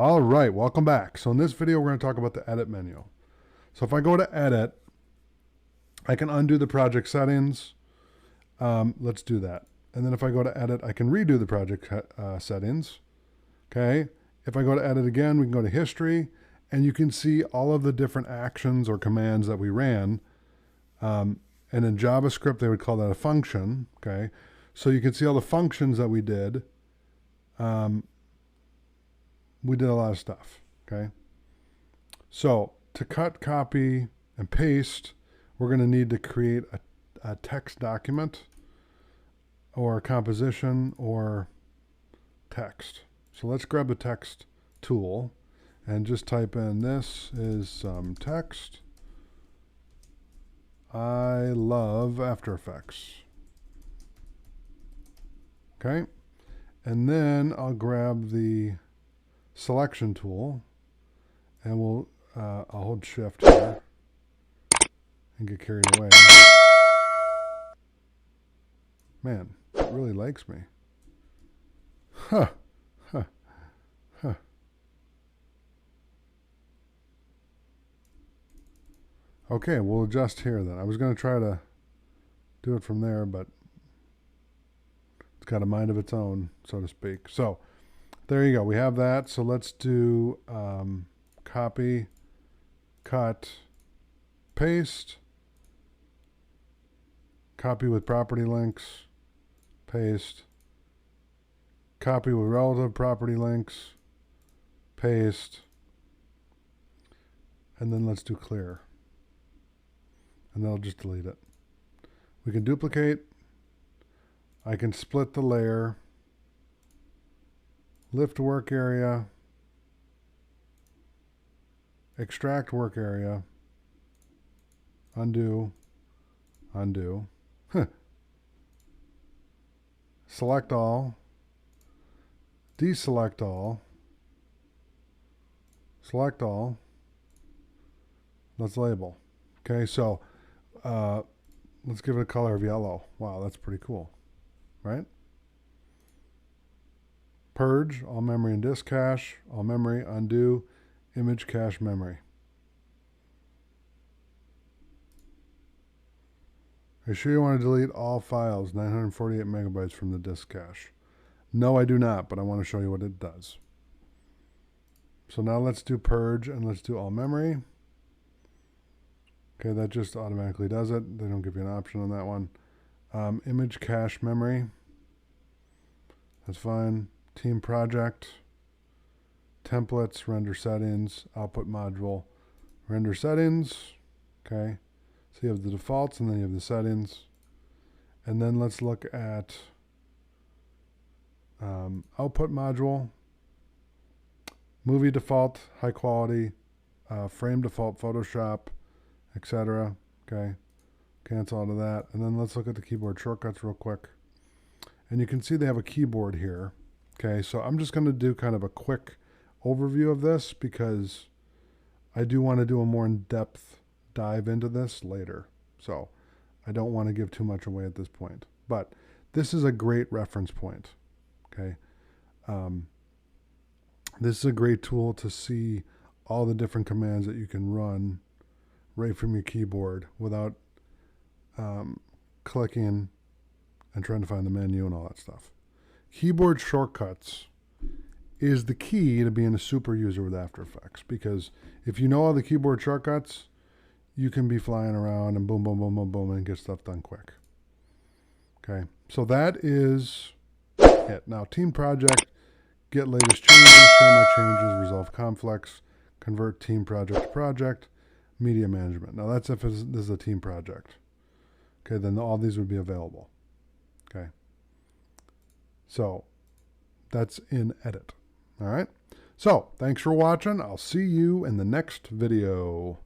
All right, welcome back. So in this video, we're going to talk about the edit menu. So if I go to edit, I can undo the project settings. Let's do that. And then if I go to edit, I can redo the project settings. Okay. If I go to edit again, we can go to history and you can see all of the different actions or commands that we ran. And in JavaScript, they would call that a function. Okay. So you can see all the functions that we did. We did a lot of stuff. Okay. So to cut, copy, and paste, we're going to need to create a text document or a composition or text. So let's grab the text tool and just type in, this is some text. I love After Effects. Okay. And then I'll grab the selection tool and I'll hold shift here and get carried away. Man, it really likes me. Huh. Huh. Huh. Okay, we'll adjust here then. I was going to try to do it from there, but it's got a mind of its own, so to speak. So there you go. We have that. So let's do copy, cut, paste, copy with property links, paste, copy with relative property links, paste, and then let's do clear. And then I'll just delete it. We can duplicate. I can split the layer, lift work area, extract work area, undo, undo, select all, deselect all, select all, let's label. Okay, so let's give it a color of yellow. Wow, that's pretty cool, right? Purge, all memory and disk cache, all memory, undo, image cache memory. Are you sure you want to delete all files, 948 megabytes from the disk cache? No, I do not, but I want to show you what it does. So now let's do purge and let's do all memory. Okay, that just automatically does it. They don't give you an option on that one. Image cache memory. That's fine. Team project. Templates, render settings, output module, render settings. Okay. So you have the defaults and then you have the settings. And then let's look at output module. Movie default, high quality, frame default, Photoshop, etc. Okay, cancel out of that. And then let's look at the keyboard shortcuts real quick. And you can see they have a keyboard here. Okay, so I'm just going to do kind of a quick overview of this because I do want to do a more in-depth dive into this later. So I don't want to give too much away at this point. But this is a great reference point. Okay, this is a great tool to see all the different commands that you can run right from your keyboard without clicking and trying to find the menu and all that stuff. Keyboard shortcuts is the key to being a super user with After Effects, because if you know all the keyboard shortcuts, you can be flying around and boom, boom, boom, boom, boom, and get stuff done quick. Okay, so that is it. Now, team project, get latest changes, share my changes, resolve conflicts, convert team project to project, media management. Now that's if this is a team project. Okay, then all these would be available. Okay. So that's in edit. All right. So thanks for watching. I'll see you in the next video.